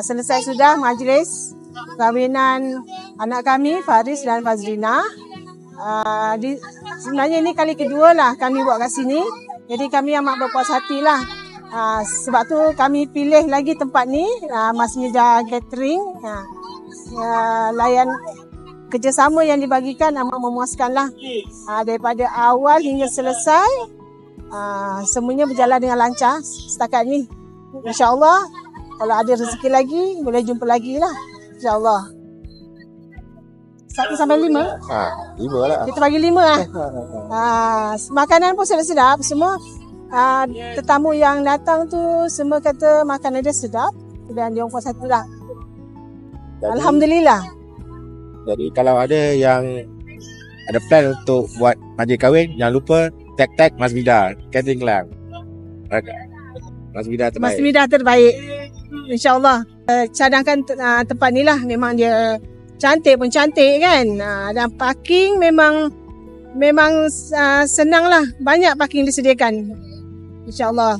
Selesai sudah majlis kahwinan anak kami Faris dan Fazrina. Sebenarnya ini kali kedua lah kami buat kat sini. Jadi kami amat berpuas hati lah. Sebab tu kami pilih lagi tempat ni, Masmidah Catering. Layan kerjasama yang dibagikan amat memuaskan lah. Daripada awal hingga selesai, semuanya berjalan dengan lancar setakat ni. InsyaAllah kalau ada rezeki lagi, boleh jumpa lagi lah. InsyaAllah. 1 sampai 5? 5 lah. Kita bagi 5 lah. Makanan pun sedap-sedap. Semua tetamu yang datang tu semua kata makanan dia sedap. Dan dia orang puas hati lah. Alhamdulillah. Jadi kalau ada yang ada plan untuk buat majlis kahwin, jangan lupa tag Masmidah Catering Club. Masmidah terbaik. Masmidah terbaik. InsyaAllah. Cadangkan tempat ni lah. Memang dia cantik pun cantik kan. Dan parking memang senang lah. Banyak parking disediakan. InsyaAllah.